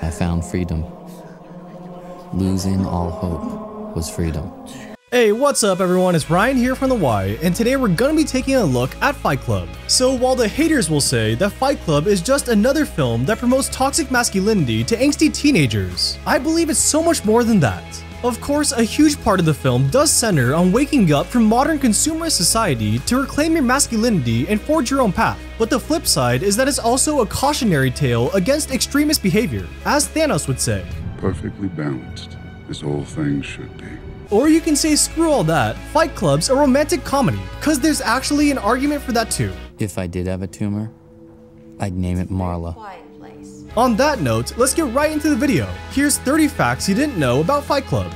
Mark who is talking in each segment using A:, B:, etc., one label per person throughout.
A: I found freedom. Losing all hope was freedom.
B: Hey, what's up everyone, it's Ryan here from The Y, and today we're gonna be taking a look at Fight Club. So while the haters will say that Fight Club is just another film that promotes toxic masculinity to angsty teenagers, I believe it's so much more than that. Of course, a huge part of the film does center on waking up from modern consumerist society to reclaim your masculinity and forge your own path. But the flip side is that it's also a cautionary tale against extremist behavior, as Thanos would say.
C: Perfectly balanced, as all things should be.
B: Or you can say screw all that, Fight Club's a romantic comedy, cause there's actually an argument for that too.
A: If I did have a tumor, I'd name it Marla.
B: On that note, let's get right into the video. Here's 30 facts you didn't know about Fight Club.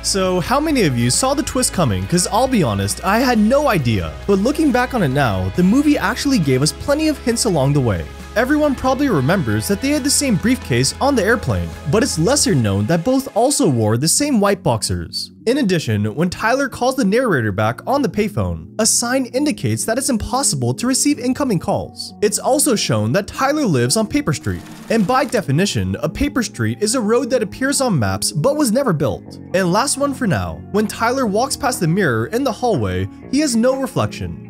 B: So how many of you saw the twist coming? Cause I'll be honest, I had no idea. But looking back on it now, the movie actually gave us plenty of hints along the way. Everyone probably remembers that they had the same briefcase on the airplane, but it's lesser known that both also wore the same white boxers. In addition, when Tyler calls the narrator back on the payphone, a sign indicates that it's impossible to receive incoming calls. It's also shown that Tyler lives on Paper Street, and by definition, a paper street is a road that appears on maps but was never built. And last one for now, when Tyler walks past the mirror in the hallway, he has no reflection.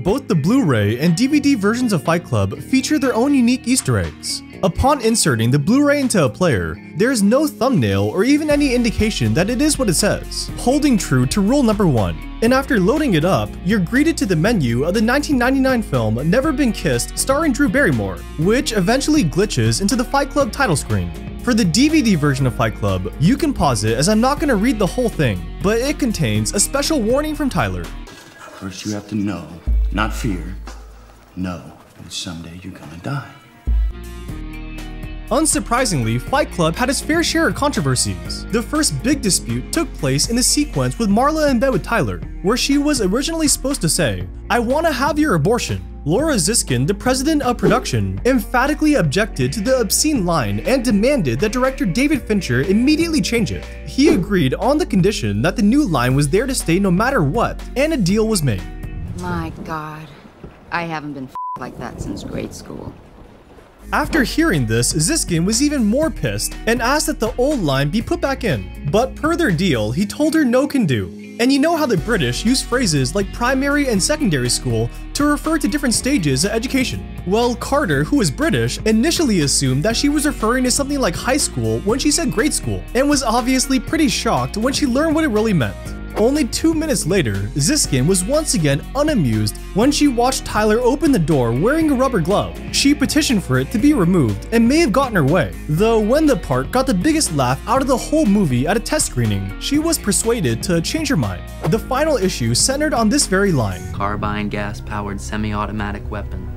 B: Both the Blu-ray and DVD versions of Fight Club feature their own unique Easter eggs. Upon inserting the Blu-ray into a player, there is no thumbnail or even any indication that it is what it says, holding true to rule number 1. And after loading it up, you're greeted to the menu of the 1999 film Never Been Kissed starring Drew Barrymore, which eventually glitches into the Fight Club title screen. For the DVD version of Fight Club, you can pause it as I'm not going to read the whole thing, but it contains a special warning from Tyler.
D: First you have to know, not fear, know that someday you're gonna die.
B: Unsurprisingly, Fight Club had its fair share of controversies. The first big dispute took place in the sequence with Marla in bed with Tyler, where she was originally supposed to say, "I want to have your abortion." Laura Ziskin, the president of production, emphatically objected to the obscene line and demanded that director David Fincher immediately change it. He agreed on the condition that the new line was there to stay no matter what, and a deal was made.
E: My God, I haven't been like that since grade school.
B: After hearing this, Ziskin was even more pissed and asked that the old line be put back in. But per their deal, he told her no can do. And you know how the British use phrases like primary and secondary school to refer to different stages of education? Well, Carter, who is British, initially assumed that she was referring to something like high school when she said grade school, and was obviously pretty shocked when she learned what it really meant. Only 2 minutes later, Ziskin was once again unamused when she watched Tyler open the door wearing a rubber glove. She petitioned for it to be removed and may have gotten her way, though when the part got the biggest laugh out of the whole movie at a test screening, she was persuaded to change her mind. The final issue centered on this very line.
F: Carbine gas-powered semi-automatic weapon,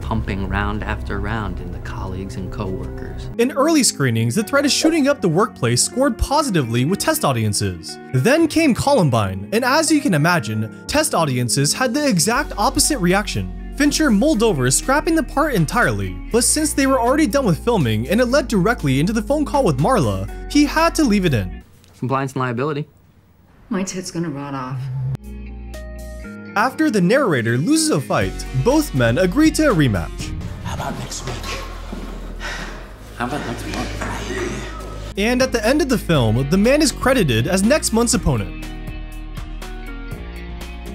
F: pumping round after round into colleagues and co-workers.
B: In early screenings, the threat of shooting up the workplace scored positively with test audiences. Then came Columbine, and as you can imagine, test audiences had the exact opposite reaction. Fincher mulled over scrapping the part entirely, but since they were already done with filming and it led directly into the phone call with Marla, he had to leave it in.
F: Compliance and liability.
E: My tit's gonna rot off.
B: After the narrator loses a fight, both men agree to a rematch.
D: How about next week? How about next month?
B: And at the end of the film, the man is credited as next month's opponent.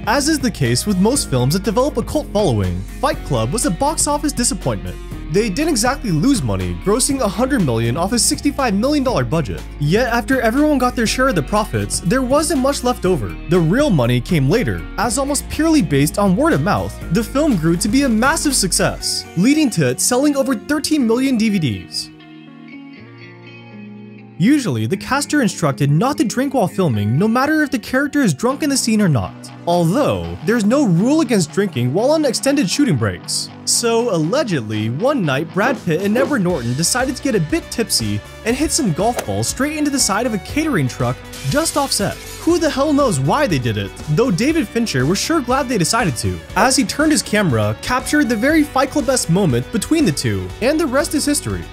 B: As is the case with most films that develop a cult following, Fight Club was a box office disappointment. They didn't exactly lose money, grossing $100 million off a $65 million budget. Yet after everyone got their share of the profits, there wasn't much left over. The real money came later, as almost purely based on word of mouth, the film grew to be a massive success, leading to it selling over 13 million DVDs. Usually, the cast are instructed not to drink while filming, no matter if the character is drunk in the scene or not. Although, there's no rule against drinking while on extended shooting breaks. So, allegedly, one night Brad Pitt and Edward Norton decided to get a bit tipsy and hit some golf balls straight into the side of a catering truck just off set. Who the hell knows why they did it, though David Fincher was sure glad they decided to, as he turned his camera, captured the very Fight Club-esque moment between the two, and the rest is history.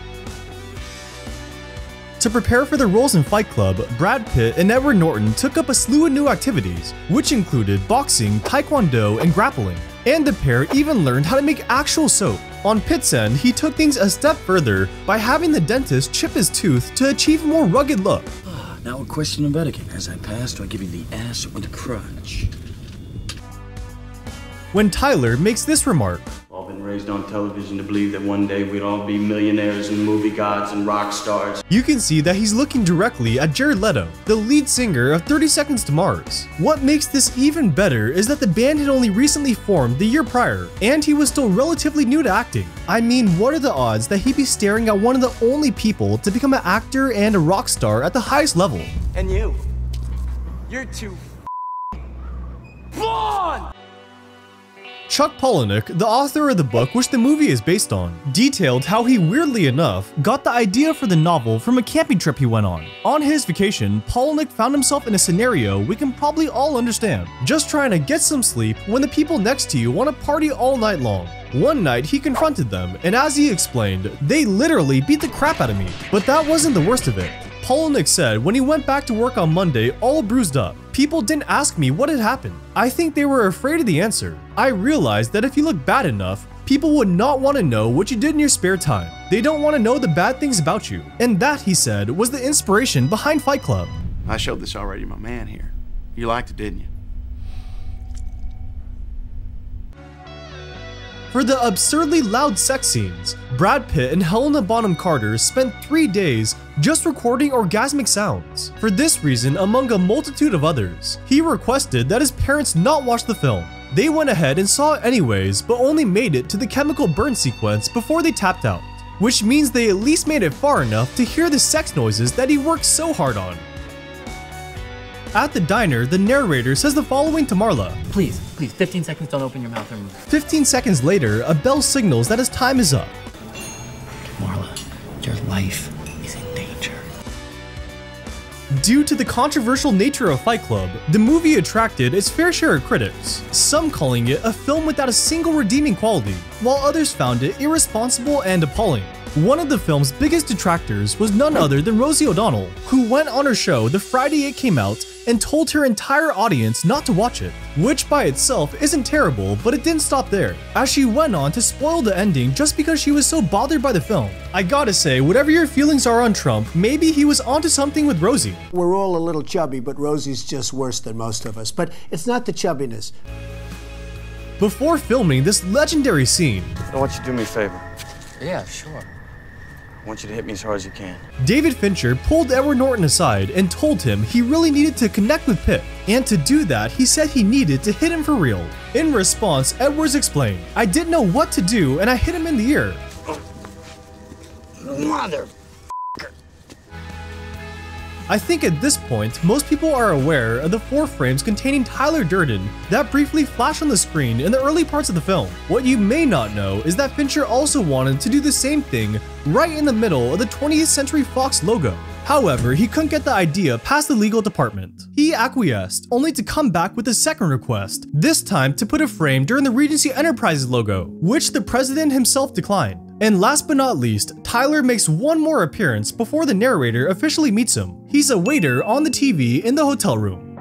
B: To prepare for their roles in Fight Club, Brad Pitt and Edward Norton took up a slew of new activities, which included boxing, taekwondo, and grappling. And the pair even learned how to make actual soap. On Pitt's end, he took things a step further by having the dentist chip his tooth to achieve a more rugged look.
D: Now a question of etiquette. As I pass, do I give you the ass or the crutch?
B: When Tyler makes this remark,
D: All been raised on television to believe that one day we'd all be millionaires and movie gods and rock stars.
B: you can see that he's looking directly at Jared Leto, the lead singer of 30 Seconds to Mars. What makes this even better is that the band had only recently formed the year prior, and he was still relatively new to acting. I mean, what are the odds that he'd be staring at one of the only people to become an actor and a rock star at the highest level?
G: And you're too blonde!
B: Chuck Palahniuk, the author of the book which the movie is based on, detailed how he weirdly enough got the idea for the novel from a camping trip he went on. On his vacation, Palahniuk found himself in a scenario we can probably all understand, just trying to get some sleep when the people next to you want to party all night long. One night he confronted them, and as he explained, they literally beat the crap out of me. But that wasn't the worst of it. Palahniuk said when he went back to work on Monday all bruised up, people didn't ask me what had happened. I think they were afraid of the answer. I realized that if you look bad enough, people would not want to know what you did in your spare time. They don't want to know the bad things about you. And that, he said, was the inspiration behind Fight Club.
H: I showed this already to my man here. You liked it, didn't you?
B: For the absurdly loud sex scenes, Brad Pitt and Helena Bonham Carter spent 3 days just recording orgasmic sounds. For this reason, among a multitude of others, he requested that his parents not watch the film. They went ahead and saw it anyways, but only made it to the chemical burn sequence before they tapped out, which means they at least made it far enough to hear the sex noises that he worked so hard on. At the diner, the narrator says the following to Marla.
F: Please, 15 seconds, don't open your mouth or move.
B: 15 seconds later, a bell signals that his time is up.
F: Marla, your life is in danger.
B: Due to the controversial nature of Fight Club, the movie attracted its fair share of critics, some calling it a film without a single redeeming quality, while others found it irresponsible and appalling. One of the film's biggest detractors was none other than Rosie O'Donnell, who went on her show the Friday it came out and told her entire audience not to watch it, which by itself isn't terrible, but it didn't stop there, as she went on to spoil the ending just because she was so bothered by the film. I gotta say, whatever your feelings are on Trump, maybe he was onto something with Rosie.
I: We're all a little chubby, but Rosie's just worse than most of us. But it's not the chubbiness.
B: Before filming this legendary scene,
H: I want you to do me a favor.
F: Yeah, sure.
H: I want you to hit me as hard as you can.
B: David Fincher pulled Edward Norton aside and told him he really needed to connect with Pitt, and to do that, he said he needed to hit him for real. In response, Edwards explained, "I didn't know what to do and I hit him in the ear."
G: Mother.
B: I think at this point, most people are aware of the 4 frames containing Tyler Durden that briefly flash on the screen in the early parts of the film. What you may not know is that Fincher also wanted to do the same thing right in the middle of the 20th Century Fox logo. However, he couldn't get the idea past the legal department. He acquiesced, only to come back with a second request, this time to put a frame during the Regency Enterprises logo, which the president himself declined. And last but not least, Tyler makes one more appearance before the narrator officially meets him. He's a waiter on the TV in the hotel room.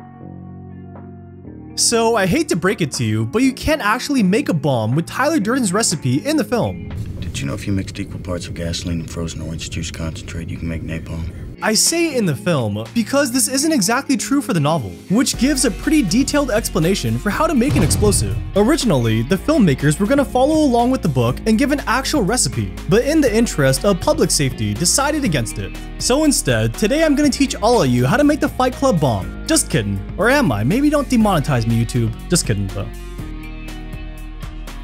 B: So I hate to break it to you, but you can't actually make a bomb with Tyler Durden's recipe in the film.
D: Did you know if you mixed equal parts of gasoline and frozen orange juice concentrate, you can make napalm?
B: I say in the film because this isn't exactly true for the novel, which gives a pretty detailed explanation for how to make an explosive. Originally, the filmmakers were going to follow along with the book and give an actual recipe, but in the interest of public safety, decided against it. So instead, today I'm going to teach all of you how to make the Fight Club bomb. Just kidding. Or am I? Maybe don't demonetize me, YouTube. Just kidding though.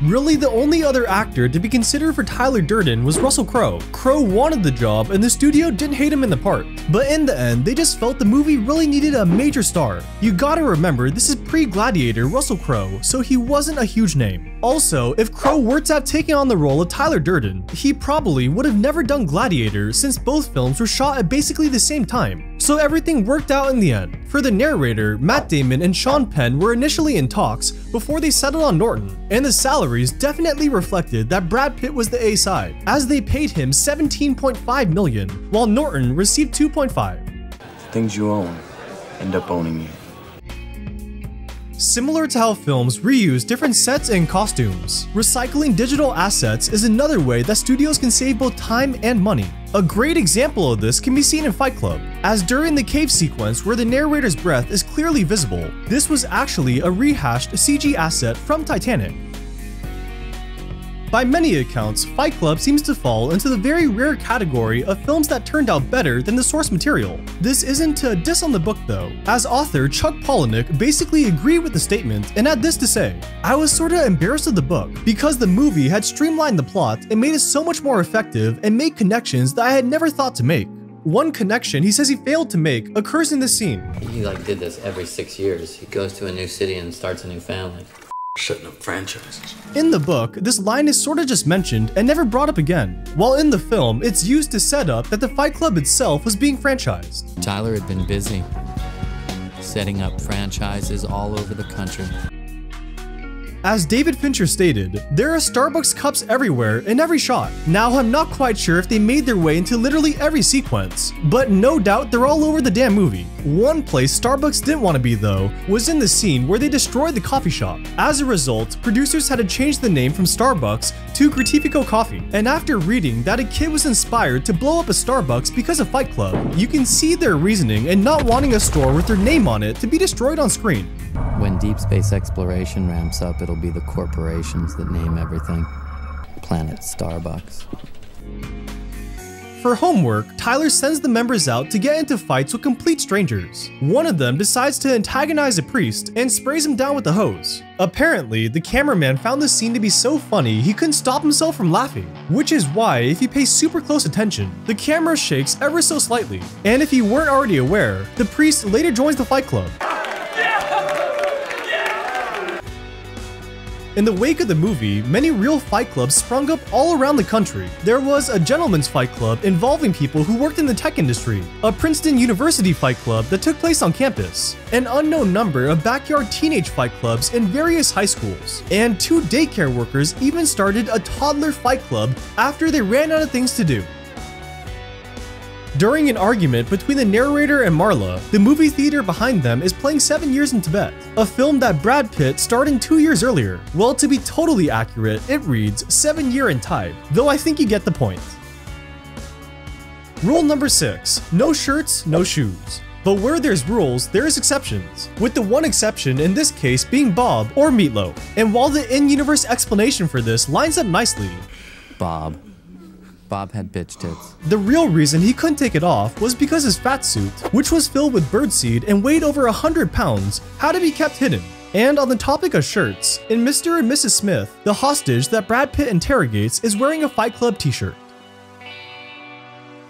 B: Really, the only other actor to be considered for Tyler Durden was Russell Crowe. Crowe wanted the job and the studio didn't hate him in the part. But in the end, they just felt the movie really needed a major star. You gotta remember, this is pre-Gladiator Russell Crowe, so he wasn't a huge name. Also, if Crowe were to have taken on the role of Tyler Durden, he probably would have never done Gladiator since both films were shot at basically the same time. So everything worked out in the end. For the narrator, Matt Damon and Sean Penn were initially in talks before they settled on Norton, and the salaries definitely reflected that Brad Pitt was the A side, as they paid him $17.5 million, while Norton received $2.5.
D: Things you own end up owning you.
B: Similar to how films reuse different sets and costumes, recycling digital assets is another way that studios can save both time and money. A great example of this can be seen in Fight Club, as during the cave sequence where the narrator's breath is clearly visible, this was actually a rehashed CG asset from Titanic. By many accounts, Fight Club seems to fall into the very rare category of films that turned out better than the source material. This isn't to diss on the book though, as author Chuck Palahniuk basically agreed with the statement and had this to say: "I was sorta embarrassed of the book because the movie had streamlined the plot and made it so much more effective and made connections that I had never thought to make." One connection he says he failed to make occurs in this scene.
F: He did this every 6 years. He goes to a new city and starts a new family.
D: Setting up franchises.
B: In the book, this line is sorta just mentioned and never brought up again, while in the film, it's used to set up that the Fight Club itself was being franchised.
A: Tyler had been busy setting up franchises all over the country.
B: As David Fincher stated, there are Starbucks cups everywhere in every shot. Now, I'm not quite sure if they made their way into literally every sequence, but no doubt they're all over the damn movie. One place Starbucks didn't want to be though was in the scene where they destroyed the coffee shop. As a result, producers had to change the name from Starbucks to Gratifico Coffee, and after reading that a kid was inspired to blow up a Starbucks because of Fight Club, you can see their reasoning in not wanting a store with their name on it to be destroyed on screen.
A: When deep space exploration ramps up, it'll be the corporations that name everything. Planet Starbucks.
B: For homework, Tyler sends the members out to get into fights with complete strangers. One of them decides to antagonize a priest and sprays him down with a hose. Apparently, the cameraman found the scene to be so funny he couldn't stop himself from laughing, which is why if you pay super close attention, the camera shakes ever so slightly. And if you weren't already aware, the priest later joins the Fight Club. In the wake of the movie, many real fight clubs sprung up all around the country. There was a gentleman's fight club involving people who worked in the tech industry, a Princeton University fight club that took place on campus, an unknown number of backyard teenage fight clubs in various high schools, and 2 daycare workers even started a toddler fight club after they ran out of things to do. During an argument between the narrator and Marla, the movie theater behind them is playing 7 Years in Tibet, a film that Brad Pitt starred in 2 years earlier. Well, to be totally accurate, it reads 7 Year in Tide, though I think you get the point. Rule number 6, no shirts, no shoes. But where there's rules, there's exceptions, with the one exception in this case being Bob or Meatloaf. And while the in-universe explanation for this lines up nicely,
A: Bob had bitch tits.
B: The real reason he couldn't take it off was because his fat suit, which was filled with birdseed and weighed over 100 pounds, had to be kept hidden. And on the topic of shirts, in Mr. and Mrs. Smith, the hostage that Brad Pitt interrogates is wearing a Fight Club t-shirt.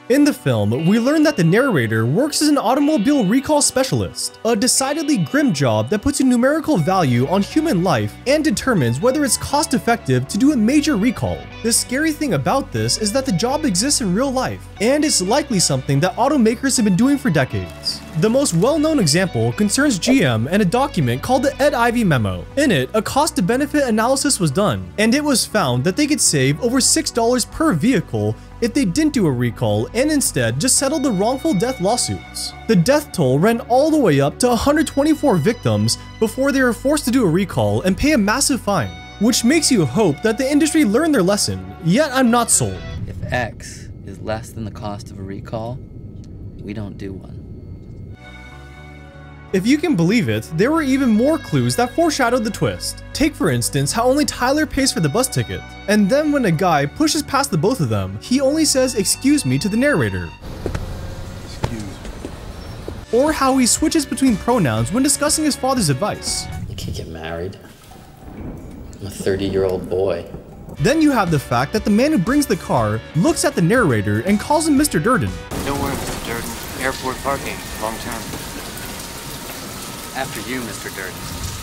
B: In the film, we learn that the narrator works as an automobile recall specialist, a decidedly grim job that puts a numerical value on human life and determines whether it's cost-effective to do a major recall. The scary thing about this is that the job exists in real life, and it's likely something that automakers have been doing for decades. The most well-known example concerns GM and a document called the Ed Ivy Memo. In it, a cost-to-benefit analysis was done, and it was found that they could save over $6 per vehicle if they didn't do a recall and instead just settled the wrongful death lawsuits. The death toll ran all the way up to 124 victims before they were forced to do a recall and pay a massive fine, which makes you hope that the industry learned their lesson, yet I'm not sold.
F: If X is less than the cost of a recall, we don't do one.
B: If you can believe it, there were even more clues that foreshadowed the twist. Take for instance how only Tyler pays for the bus ticket, and then when a guy pushes past the both of them, he only says "excuse me" to the narrator.
C: Excuse me.
B: Or how he switches between pronouns when discussing his father's advice.
F: You can't get married. I'm a 30-year-old boy.
B: Then you have the fact that the man who brings the car looks at the narrator and calls him Mr. Durden.
G: Don't worry, Mr. Durden. Airport parking, long term. After you, Mr. Durden.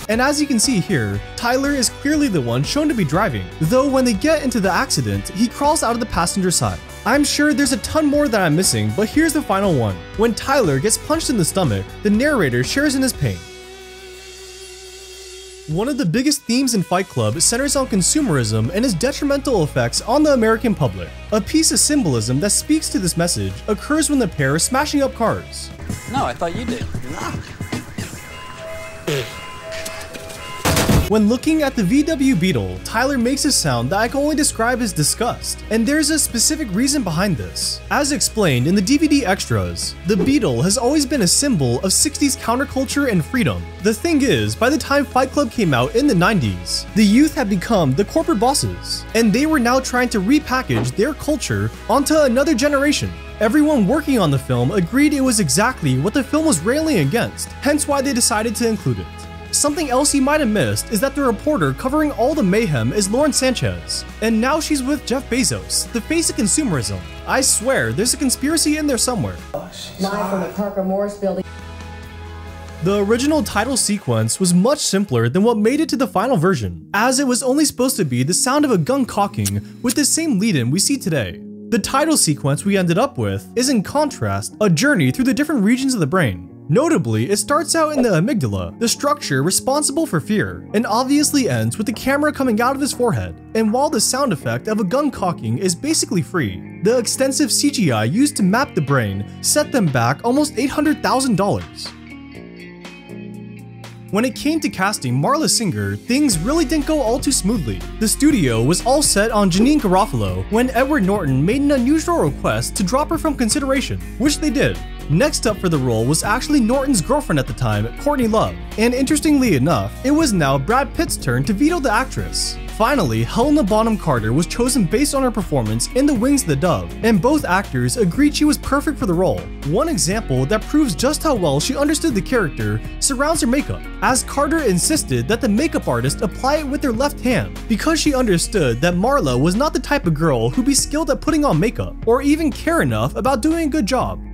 B: And as you can see here, Tyler is clearly the one shown to be driving, though when they get into the accident, he crawls out of the passenger side. I'm sure there's a ton more that I'm missing, but here's the final one. When Tyler gets punched in the stomach, the narrator shares in his pain. One of the biggest themes in Fight Club centers on consumerism and its detrimental effects on the American public. A piece of symbolism that speaks to this message occurs when the pair is smashing up cars.
G: No, I thought you did.
B: When looking at the VW Beetle, Tyler makes a sound that I can only describe as disgust, and there's a specific reason behind this. As explained in the DVD extras, the Beetle has always been a symbol of 60s counterculture and freedom. The thing is, by the time Fight Club came out in the 90s, the youth had become the corporate bosses, and they were now trying to repackage their culture onto another generation. Everyone working on the film agreed it was exactly what the film was railing against, hence why they decided to include it. Something else you might have missed is that the reporter covering all the mayhem is Lauren Sanchez, and now she's with Jeff Bezos, the face of consumerism. I swear, there's a conspiracy in there somewhere.
J: Live from the Parker Morris building.
B: The original title sequence was much simpler than what made it to the final version, as it was only supposed to be the sound of a gun cocking with the same lead-in we see today. The title sequence we ended up with is, in contrast, a journey through the different regions of the brain. Notably, it starts out in the amygdala, the structure responsible for fear, and obviously ends with the camera coming out of his forehead. And while the sound effect of a gun cocking is basically free, the extensive CGI used to map the brain set them back almost $800,000. When it came to casting Marla Singer, things really didn't go all too smoothly. The studio was all set on Janine Garofalo when Edward Norton made an unusual request to drop her from consideration, which they did. Next up for the role was actually Norton's girlfriend at the time, Courtney Love, and interestingly enough, it was now Brad Pitt's turn to veto the actress. Finally, Helena Bonham Carter was chosen based on her performance in The Wings of the Dove, and both actors agreed she was perfect for the role. One example that proves just how well she understood the character surrounds her makeup, as Carter insisted that the makeup artist apply it with their left hand, because she understood that Marla was not the type of girl who'd be skilled at putting on makeup, or even care enough about doing a good job.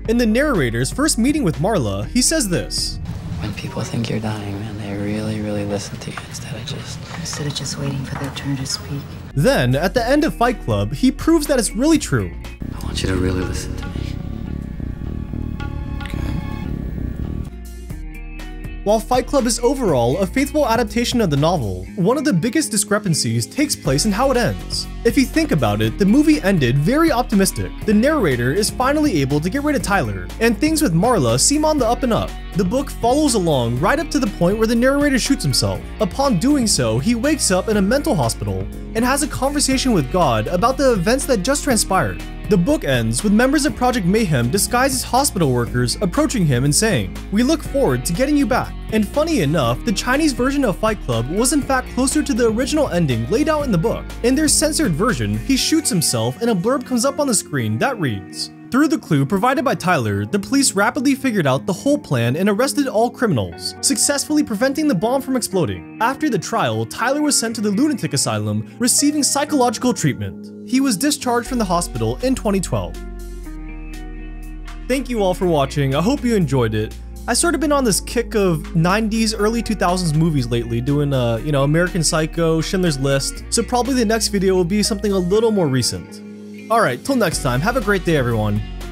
B: In the narrator's first meeting with Marla, he says this:
F: When people think you're dying, man, they really listen to you instead of just
E: waiting for their turn to speak.
B: Then, at the end of Fight Club, he proves that it's really true.
F: I want you to really listen to me.
B: While Fight Club is overall a faithful adaptation of the novel, one of the biggest discrepancies takes place in how it ends. If you think about it, the movie ended very optimistic. The narrator is finally able to get rid of Tyler, and things with Marla seem on the up and up. The book follows along right up to the point where the narrator shoots himself. Upon doing so, he wakes up in a mental hospital and has a conversation with God about the events that just transpired. The book ends with members of Project Mayhem disguised as hospital workers approaching him and saying, "We look forward to getting you back." And funny enough, the Chinese version of Fight Club was in fact closer to the original ending laid out in the book. In their censored version, he shoots himself and a blurb comes up on the screen that reads, "Through the clue provided by Tyler, the police rapidly figured out the whole plan and arrested all criminals, successfully preventing the bomb from exploding. After the trial, Tyler was sent to the lunatic asylum, receiving psychological treatment. He was discharged from the hospital in 2012. Thank you all for watching. I hope you enjoyed it. I sort of been on this kick of 90s, early 2000s movies lately, doing American Psycho, Schindler's List, so probably the next video will be something a little more recent. Alright, till next time, have a great day everyone.